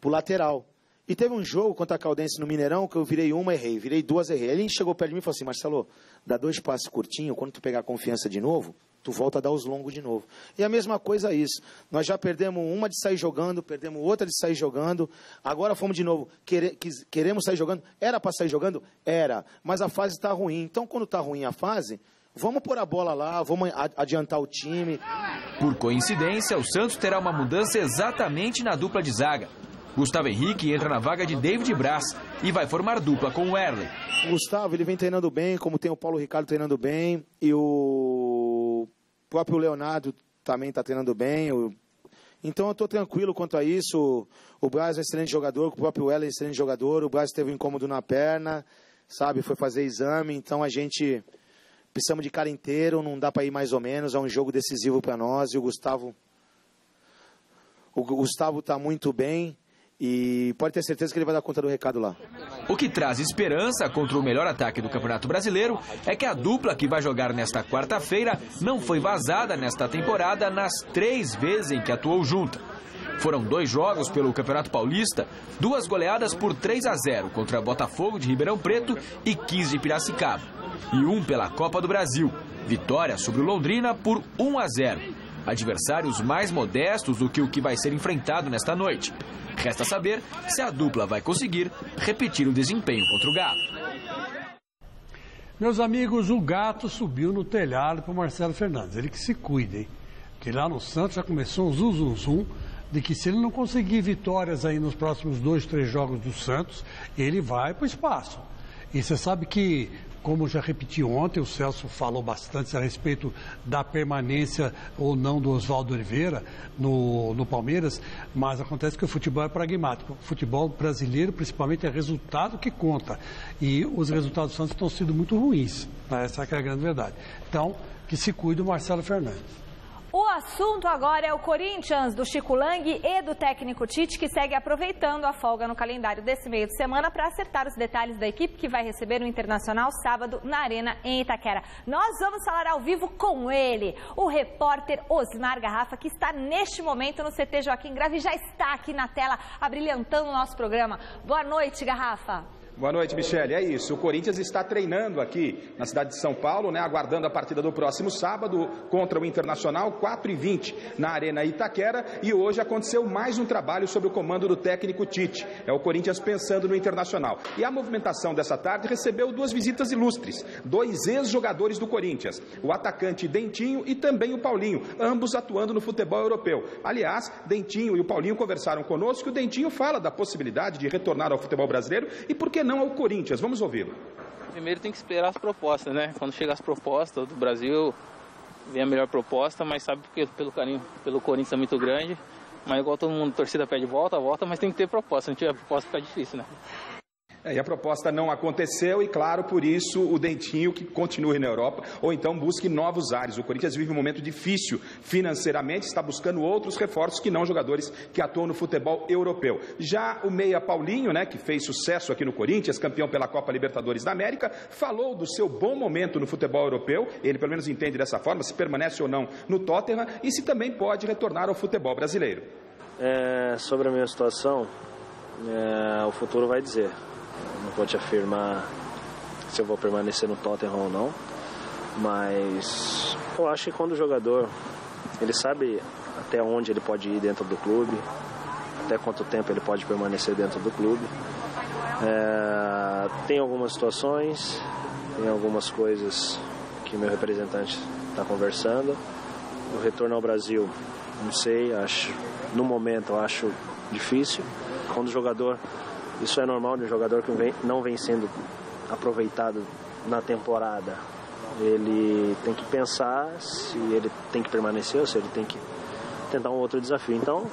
pro lateral. E teve um jogo contra a Caldense no Mineirão que eu virei uma, errei. Virei 2, errei. Ele chegou perto de mim e falou assim, Marcelo, dá 2 passes curtinhos, quando tu pegar a confiança de novo, tu volta a dar os longos de novo. E a mesma coisa é isso. Nós já perdemos uma de sair jogando, perdemos outra de sair jogando, agora fomos de novo, queremos sair jogando. Era para sair jogando? Era, mas a fase está ruim. Então, quando está ruim a fase, vamos pôr a bola lá, vamos adiantar o time. Por coincidência, o Santos terá uma mudança exatamente na dupla de zaga. Gustavo Henrique entra na vaga de David Braz e vai formar dupla com o Erley. O Gustavo, ele vem treinando bem, como tem o Paulo Ricardo treinando bem, e o próprio Leonardo também está treinando bem. Então eu estou tranquilo quanto a isso. O Braz é um excelente jogador, o próprio Erley é um excelente jogador, o Braz teve um incômodo na perna, sabe, foi fazer exame, então a gente precisamos de cara inteiro, não dá para ir mais ou menos, é um jogo decisivo para nós, e o Gustavo está muito bem. E pode ter certeza que ele vai dar conta do recado lá. O que traz esperança contra o melhor ataque do Campeonato Brasileiro é que a dupla que vai jogar nesta quarta-feira não foi vazada nesta temporada nas 3 vezes em que atuou junta. Foram 2 jogos pelo Campeonato Paulista, 2 goleadas por 3-0 contra Botafogo de Ribeirão Preto e 15 de Piracicaba. E 1 pela Copa do Brasil, vitória sobre o Londrina por 1-0. Adversários mais modestos do que o que vai ser enfrentado nesta noite. Resta saber se a dupla vai conseguir repetir o desempenho contra o Galo. Meus amigos, o gato subiu no telhado para o Marcelo Fernandes. Ele que se cuide, hein? Porque lá no Santos já começou um zum de que se ele não conseguir vitórias aí nos próximos 2, 3 jogos do Santos, ele vai para o espaço. E você sabe que, como eu já repeti ontem, o Celso falou bastante a respeito da permanência ou não do Oswaldo Oliveira no Palmeiras, mas acontece que o futebol é pragmático. O futebol brasileiro, principalmente, é resultado que conta. E os resultados do Santos estão sendo muito ruins. Essa é a grande verdade. Então, que se cuide o Marcelo Fernandes. O assunto agora é o Corinthians, do Chico Lang e do técnico Tite, que segue aproveitando a folga no calendário desse meio de semana para acertar os detalhes da equipe que vai receber o Internacional sábado na Arena em Itaquera. Nós vamos falar ao vivo com ele, o repórter Osmar Garrafa, que está neste momento no CT Joaquim Grave e já está aqui na tela abrilhantando o nosso programa. Boa noite, Garrafa. Boa noite, Michele. É isso, o Corinthians está treinando aqui na cidade de São Paulo, né, aguardando a partida do próximo sábado contra o Internacional, 4h20, na Arena Itaquera, e hoje aconteceu mais um trabalho sob o comando do técnico Tite. É o Corinthians pensando no Internacional. E a movimentação dessa tarde recebeu 2 visitas ilustres, 2 ex-jogadores do Corinthians, o atacante Dentinho e também o Paulinho, ambos atuando no futebol europeu. Aliás, Dentinho e o Paulinho conversaram conosco, e o Dentinho fala da possibilidade de retornar ao futebol brasileiro e por que não ao Corinthians. Vamos ouvi-lo. Primeiro tem que esperar as propostas, né? Quando chegar as propostas do Brasil, vem a melhor proposta, mas sabe que pelo carinho pelo Corinthians é muito grande, mas igual todo mundo, torcida pede volta, mas tem que ter proposta. Se não tiver proposta fica difícil, né? E a proposta não aconteceu e, claro, por isso o Dentinho que continue na Europa ou então busque novos ares. O Corinthians vive um momento difícil financeiramente, está buscando outros reforços que não jogadores que atuam no futebol europeu. Já o meia Paulinho, né, que fez sucesso aqui no Corinthians, campeão pela Copa Libertadores da América, falou do seu bom momento no futebol europeu, ele pelo menos entende dessa forma, se permanece ou não no Tottenham e se também pode retornar ao futebol brasileiro. Sobre a minha situação, o futuro vai dizer. Não vou te afirmar se eu vou permanecer no Tottenham ou não, mas eu acho que quando o jogador ele sabe até onde ele pode ir dentro do clube, até quanto tempo ele pode permanecer dentro do clube, tem algumas situações, tem algumas coisas que meu representante está conversando. O retorno ao Brasil, não sei, no momento eu acho difícil. Quando o jogador, isso é normal de um jogador que não vem sendo aproveitado na temporada, ele tem que pensar se ele tem que permanecer ou se ele tem que tentar um outro desafio. Então,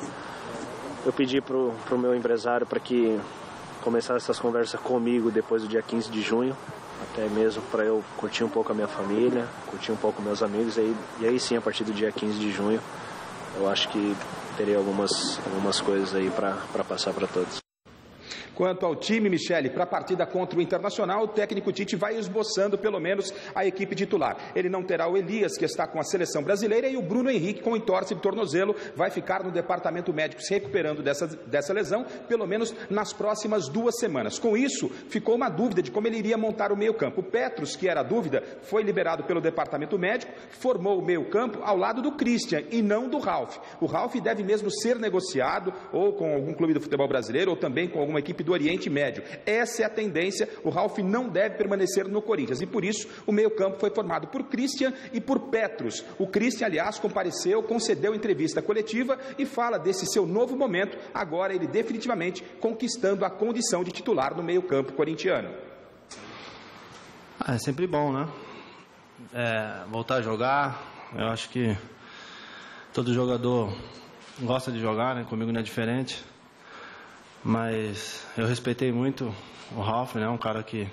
eu pedi para o meu empresário para que começasse essas conversas comigo depois do dia 15 de junho, até mesmo para eu curtir um pouco a minha família, curtir um pouco meus amigos, e aí sim, a partir do dia 15 de junho, eu acho que teria algumas coisas aí para passar para todos. Quanto ao time, Michele, para a partida contra o Internacional, o técnico Tite vai esboçando pelo menos a equipe titular. Ele não terá o Elias, que está com a seleção brasileira, e o Bruno Henrique, com entorse de tornozelo, vai ficar no departamento médico se recuperando dessa lesão, pelo menos nas próximas 2 semanas. Com isso, ficou uma dúvida de como ele iria montar o meio-campo. O Petros, que era a dúvida, foi liberado pelo departamento médico, formou o meio-campo ao lado do Christian e não do Ralf. O Ralf deve mesmo ser negociado ou com algum clube do futebol brasileiro ou também com alguma equipe do Oriente Médio. Essa é a tendência. O Ralf não deve permanecer no Corinthians e por isso o meio-campo foi formado por Christian e por Petros. O Christian, aliás, compareceu, concedeu entrevista coletiva e fala desse seu novo momento, agora ele definitivamente conquistando a condição de titular no meio-campo corintiano. É sempre bom, né? Voltar a jogar. Eu acho que todo jogador gosta de jogar, né? Comigo não é diferente. Mas eu respeitei muito o Ralf, né? Um cara que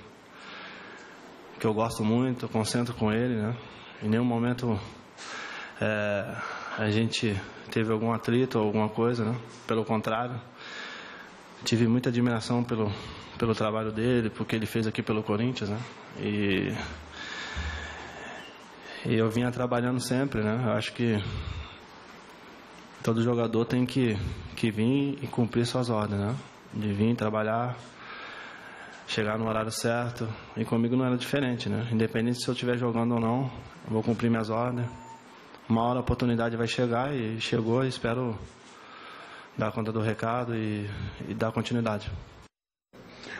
eu gosto muito, concentro com ele, né? Em nenhum momento a gente teve algum atrito ou alguma coisa, né? Pelo contrário, tive muita admiração pelo trabalho dele, porque ele fez aqui pelo Corinthians, né? E eu vinha trabalhando sempre, né? Eu acho que todo jogador tem que vir e cumprir suas ordens, né? De vir trabalhar, chegar no horário certo. E comigo não era diferente, né? Independente se eu estiver jogando ou não, eu vou cumprir minhas ordens. Uma hora a oportunidade vai chegar e chegou, e espero dar conta do recado e dar continuidade.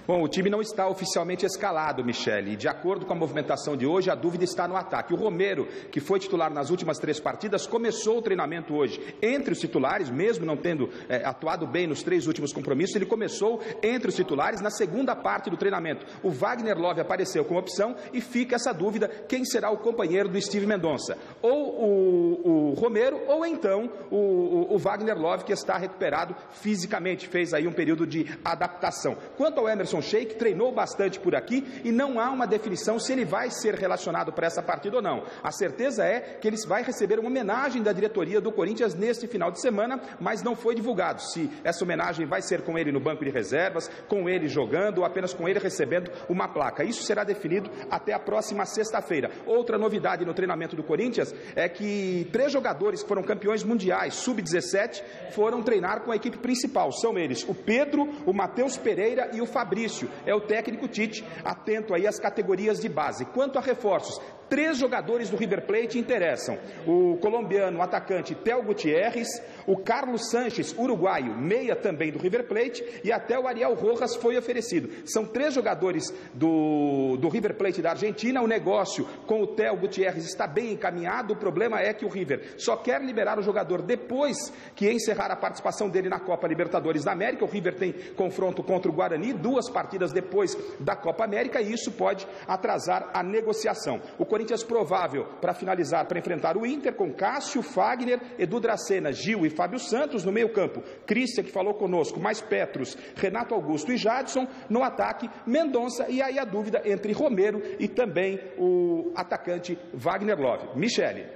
Bom, o time não está oficialmente escalado, Michele, e de acordo com a movimentação de hoje, a dúvida está no ataque. O Romero, que foi titular nas últimas 3 partidas, começou o treinamento hoje entre os titulares, mesmo não tendo atuado bem nos 3 últimos compromissos, ele começou entre os titulares na segunda parte do treinamento. O Wagner Love apareceu como opção e fica essa dúvida, quem será o companheiro do Steve Mendonça? Ou o Romero, ou então o Wagner Love, que está recuperado fisicamente, fez aí um período de adaptação. Quanto ao Emerson Sheik, treinou bastante por aqui e não há uma definição se ele vai ser relacionado para essa partida ou não. A certeza é que ele vai receber uma homenagem da diretoria do Corinthians neste final de semana, mas não foi divulgado se essa homenagem vai ser com ele no banco de reservas, com ele jogando ou apenas com ele recebendo uma placa. Isso será definido até a próxima sexta-feira. Outra novidade no treinamento do Corinthians é que 3 jogadores que foram campeões mundiais sub-17 foram treinar com a equipe principal. São eles o Pedro, o Matheus Pereira e o Fabrício. É o técnico Tite, atento aí às categorias de base. Quanto a reforços, 3 jogadores do River Plate interessam: o colombiano, o atacante Theo Gutierrez, o Carlos Sanches, uruguaio, meia também do River Plate, e até o Ariel Rojas foi oferecido. São 3 jogadores do River Plate da Argentina. O negócio com o Theo Gutierrez está bem encaminhado. O problema é que o River só quer liberar o jogador depois que encerrar a participação dele na Copa Libertadores da América. O River tem confronto contra o Guarani, 2 partidas depois da Copa América, e isso pode atrasar a negociação. O Corinthians provável para finalizar, para enfrentar o Inter, com Cássio, Fagner, Edu Dracena, Gil e Fábio Santos. No meio campo, Christian, que falou conosco, mais Petros, Renato Augusto e Jadson. No ataque, Mendonça, e aí a dúvida entre Romero e também o atacante Wagner Love. Michele.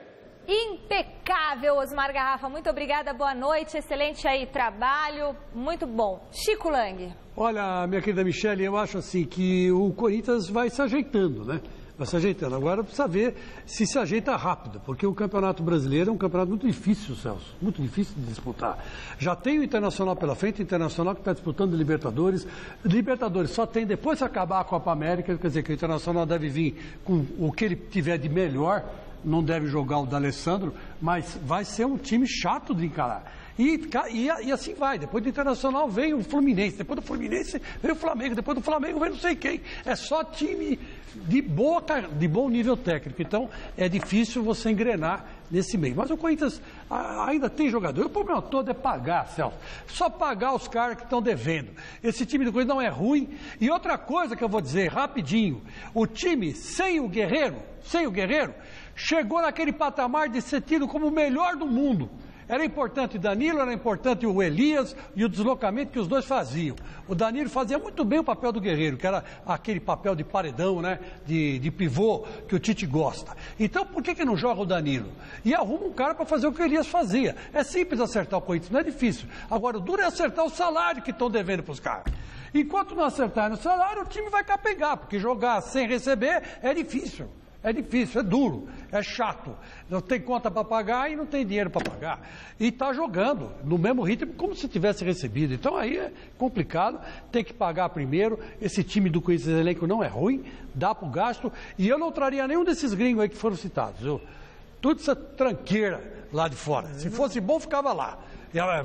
Impecável, Osmar Garrafa. Muito obrigada, boa noite, excelente aí trabalho, muito bom. Chico Lang. Olha, minha querida Michele, eu acho assim que o Corinthians vai se ajeitando, né? Vai se ajeitando. Agora precisa ver se ajeita rápido, porque o Campeonato Brasileiro é um campeonato muito difícil, Celso, muito difícil de disputar. Já tem o Internacional pela frente, o Internacional que está disputando Libertadores. Libertadores só tem depois de acabar a Copa América, quer dizer que o Internacional deve vir com o que ele tiver de melhor, não deve jogar o D'Alessandro, mas vai ser um time chato de encarar. E assim vai. Depois do Internacional vem o Fluminense, depois do Fluminense vem o Flamengo, depois do Flamengo vem não sei quem. É só time de bom nível técnico. Então é difícil você engrenar nesse meio. Mas o Corinthians ainda tem jogador. O problema todo é pagar, Celso. Só pagar os caras que estão devendo. Esse time do Corinthians não é ruim. E outra coisa que eu vou dizer rapidinho: o time sem o Guerreiro, chegou naquele patamar de ser tido como o melhor do mundo. Era importante o Danilo, era importante o Elias e o deslocamento que os dois faziam. O Danilo fazia muito bem o papel do Guerreiro, que era aquele papel de paredão, né? De pivô que o Tite gosta. Então, por que não joga o Danilo? E arruma um cara para fazer o que o Elias fazia. É simples acertar o Corinthians, não é difícil. Agora, o duro é acertar o salário que estão devendo para os caras. Enquanto não acertarem o salário, o time vai capengar, porque jogar sem receber é difícil. É difícil, é duro, é chato. Não tem conta para pagar e não tem dinheiro para pagar. E está jogando no mesmo ritmo como se tivesse recebido. Então aí é complicado, tem que pagar primeiro. Esse time do Corinthians elenco não é ruim, dá para o gasto. E eu não traria nenhum desses gringos aí que foram citados. Tudo essa tranqueira lá de fora. Se fosse bom, ficava lá.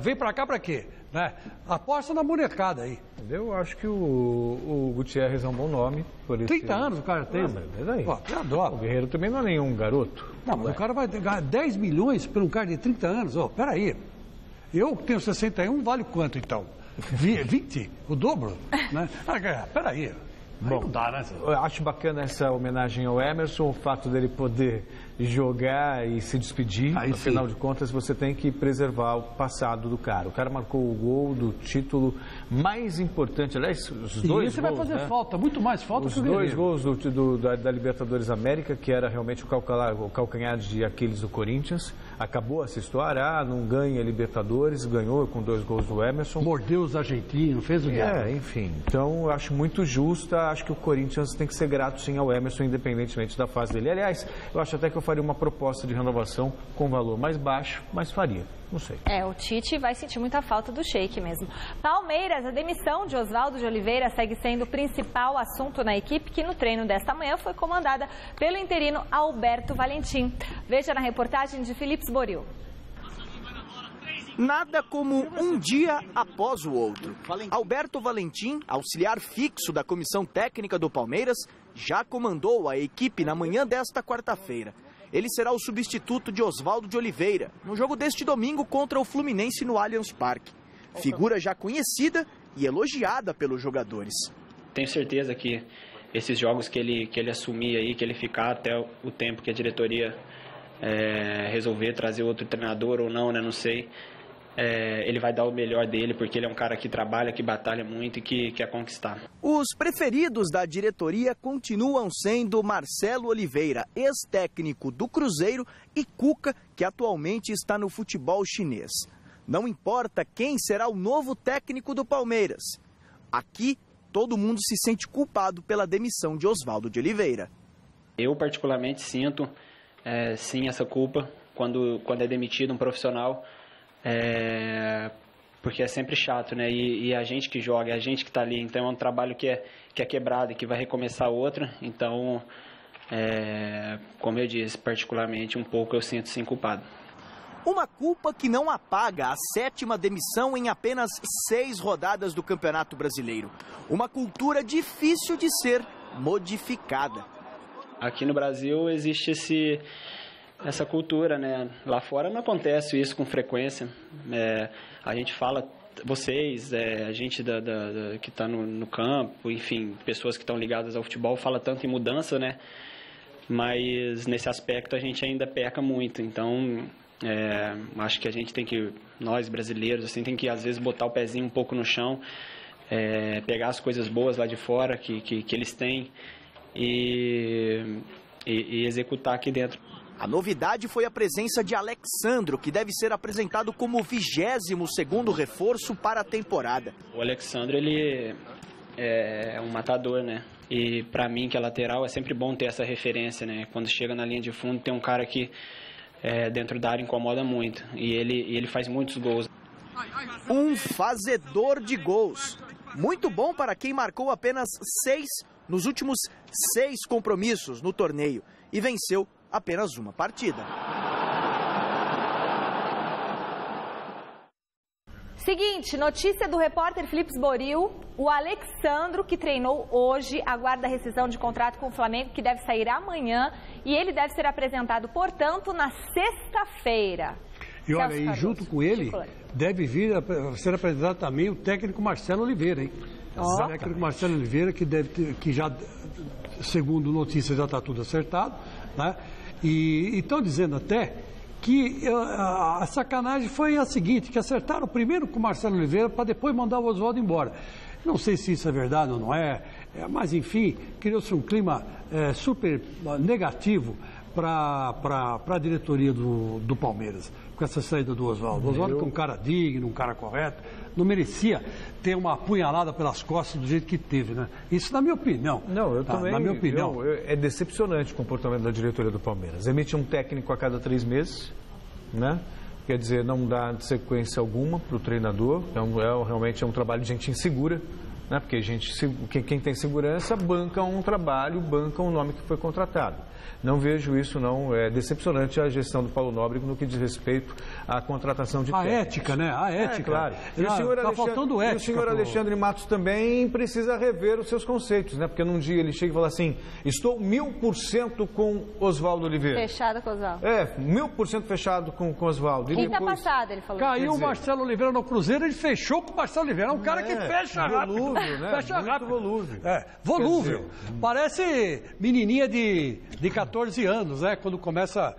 Vem para cá para quê? Né? Aposta na molecada aí. Eu acho que o Gutierrez é um bom nome. Por 30 anos o cara tem. O Guerreiro também não é nenhum garoto. Não, mas o cara vai ganhar 10 milhões por um cara de 30 anos. Peraí. Eu tenho 61, vale quanto então? 20? O dobro? Né? Peraí. Bom, não dá, né? Eu acho bacana essa homenagem ao Emerson, o fato dele poder jogar e se despedir. Aí, afinal de contas, você tem que preservar o passado do cara. O cara marcou o gol do título mais importante, aliás, os dois gols. Isso vai fazer falta, muito mais falta que o Guerreiro. Os dois gols da Libertadores América, que era realmente o calcanhar de Aquiles do Corinthians. Acabou essa história, não ganha Libertadores, ganhou com 2 gols do Emerson. Mordeu os argentinos, fez o diabo. Enfim. Então, eu acho muito justa, acho que o Corinthians tem que ser grato sim ao Emerson, independentemente da fase dele. Aliás, eu acho até que eu faria uma proposta de renovação com valor mais baixo, mas faria. Não sei. O Tite vai sentir muita falta do Sheik mesmo. Palmeiras, a demissão de Oswaldo de Oliveira segue sendo o principal assunto na equipe, que no treino desta manhã foi comandada pelo interino Alberto Valentim. Veja na reportagem de Filipe Boril. Nada como um dia após o outro. Alberto Valentim, auxiliar fixo da comissão técnica do Palmeiras, já comandou a equipe na manhã desta quarta-feira. Ele será o substituto de Oswaldo de Oliveira, no jogo deste domingo contra o Fluminense no Allianz Parque. Figura já conhecida e elogiada pelos jogadores. Tenho certeza que esses jogos que ele assumir aí, que ele ficar até o tempo que a diretoria resolver trazer outro treinador ou não, né, não sei, ele vai dar o melhor dele, porque ele é um cara que trabalha, que batalha muito e que quer conquistar. Os preferidos da diretoria continuam sendo Marcelo Oliveira, ex-técnico do Cruzeiro, e Cuca, que atualmente está no futebol chinês. Não importa quem será o novo técnico do Palmeiras. Aqui, todo mundo se sente culpado pela demissão de Oswaldo de Oliveira. Eu, particularmente, sinto, sim, essa culpa quando é demitido um profissional. Porque é sempre chato, né? E a gente que joga, é a gente que está ali. Então é um trabalho que é quebrado e que vai recomeçar outra. Então, como eu disse, particularmente, um pouco eu sinto sim culpado. Uma culpa que não apaga a 7ª demissão em apenas 6 rodadas do Campeonato Brasileiro. Uma cultura difícil de ser modificada. Aqui no Brasil existe essa cultura, né? Lá fora não acontece isso com frequência. A gente fala, vocês, a gente que está no campo, enfim, pessoas que estão ligadas ao futebol, fala tanto em mudança, né? Mas nesse aspecto a gente ainda peca muito. Então, acho que a gente tem que, nós brasileiros, assim, tem que às vezes botar o pezinho um pouco no chão, pegar as coisas boas lá de fora que eles têm e executar aqui dentro. A novidade foi a presença de Alexandro, que deve ser apresentado como o 22º reforço para a temporada. O Alexandro, ele é um matador, né? E para mim, que é lateral, é sempre bom ter essa referência, né? Quando chega na linha de fundo, tem um cara que dentro da área incomoda muito. E ele faz muitos gols. Um fazedor de gols. Muito bom para quem marcou apenas 6 nos últimos 6 compromissos no torneio e venceu apenas uma partida. Seguinte, notícia do repórter Filipe Boril. O Alexandro, que treinou hoje, aguarda a rescisão de contrato com o Flamengo, que deve sair amanhã. E ele deve ser apresentado, portanto, na sexta-feira. E olha, e junto com ele, deve vir a ser apresentado também o técnico Marcelo Oliveira, hein? O técnico Marcelo Oliveira, que já, segundo notícias, já está tudo acertado, né? E estão dizendo até que a sacanagem foi a seguinte, que acertaram primeiro com o Marcelo Oliveira para depois mandar o Oswaldo embora. Não sei se isso é verdade ou não é, mas enfim, criou-se um clima super negativo para a diretoria do Palmeiras, com essa saída do Oswaldo. O Oswaldo, que é um cara digno, um cara correto, não merecia ter uma apunhalada pelas costas do jeito que teve, né? Isso na minha opinião. Não, eu também. Na minha opinião. É decepcionante o comportamento da diretoria do Palmeiras. Emite um técnico a cada 3 meses, né? Quer dizer, não dá sequência alguma para o treinador. Realmente é um trabalho de gente insegura, né? Porque quem tem segurança banca um trabalho, banca um nome que foi contratado. Não vejo isso, não. É decepcionante a gestão do Paulo Nobre no que diz respeito à contratação de técnicos. A ética, né? A ética. Claro. Está faltando ética. E o senhor Alexandre Matos também precisa rever os seus conceitos, né? Porque num dia ele chega e fala assim, estou 1000% com Oswaldo Oliveira. Fechado com o Oswaldo. 1000% fechado com Oswaldo. Quinta passada, ele falou. Caiu o Marcelo Oliveira no Cruzeiro, ele fechou com o Marcelo Oliveira. É um cara que fecha rápido. Volúvel, né? Fecha rápido. Volúvel. Volúvel. Parece menininha de 14 anos, né? Quando começa,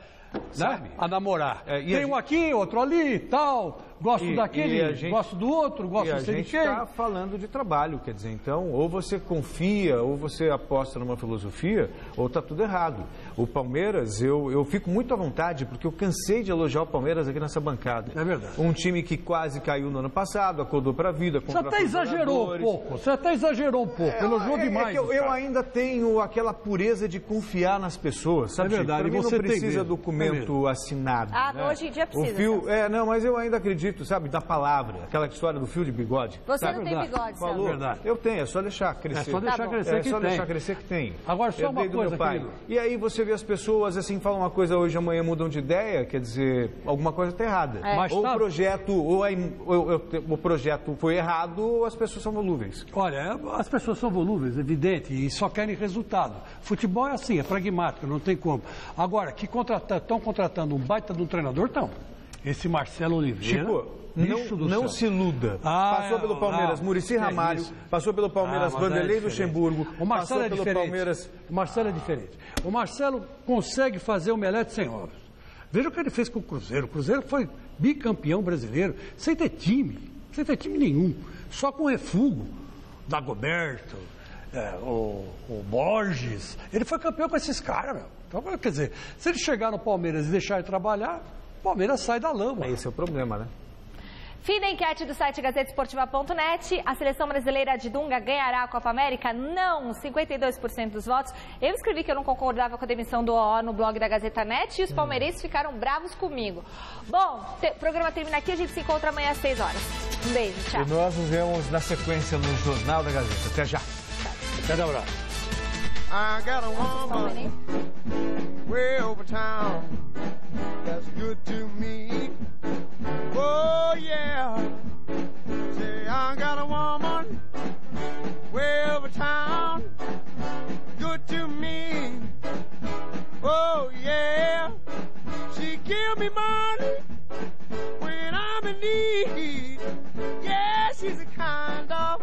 né, a namorar. Tem um aqui, outro ali e tal. Gosto daquele, gosto do outro, gosto de quem. A gente está falando de trabalho, quer dizer, então, ou você confia, ou você aposta numa filosofia, ou está tudo errado. O Palmeiras, eu fico muito à vontade, porque eu cansei de elogiar o Palmeiras aqui nessa bancada. É verdade. Um time que quase caiu no ano passado, acordou para a vida. Você até exagerou um pouco. Elogiou demais. Eu ainda tenho aquela pureza de confiar nas pessoas, sabe? É verdade. Pra mim você não precisa documento assinado. Né? Hoje em dia precisa. Não, mas eu ainda acredito, sabe, da palavra, aquela história do fio de bigode. Você sabe? não tem bigode, Falou. Verdade. Eu tenho, é só deixar crescer. É só deixar crescer que tem. deixar crescer que tem. Agora, só uma coisa, meu pai. querido. E aí você vê as pessoas assim, falam uma coisa hoje, amanhã mudam de ideia, quer dizer, alguma coisa está errada. O projeto foi errado, ou as pessoas são volúveis. Olha, as pessoas são volúveis, evidente, e só querem resultado. Futebol é assim, é pragmático, não tem como. Agora, que estão contratando um baita de um treinador, estão. Esse Marcelo Oliveira... Chico, não se iluda. Passou pelo Palmeiras Muricy Ramalho, passou pelo Palmeiras Vanderlei Luxemburgo, o Marcelo passou pelo Palmeiras... O Marcelo é diferente. O Marcelo consegue fazer omelete sem ovos. Veja o que ele fez com o Cruzeiro. O Cruzeiro foi bicampeão brasileiro, sem ter time nenhum. Só com o refúgio da Dagoberto, o Borges. Ele foi campeão com esses caras, meu. Então, quer dizer, se ele chegar no Palmeiras e deixar ele trabalhar, o Palmeiras sai da lama. Esse é o problema, né? Fim da enquete do site gazetesportiva.net. A seleção brasileira de Dunga ganhará a Copa América? Não, 52% dos votos. Eu escrevi que eu não concordava com a demissão do OO no blog da Gazeta.net e os palmeirenses ficaram bravos comigo. Bom, o programa termina aqui, a gente se encontra amanhã às 6 horas. Um beijo, tchau. E nós nos vemos na sequência no Jornal da Gazeta. Até já. Até abraço. I got a woman way over town that's good to me. Oh yeah. Say I got a woman way over town good to me. Oh yeah. She give me money when I'm in need. Yeah, she's a kind of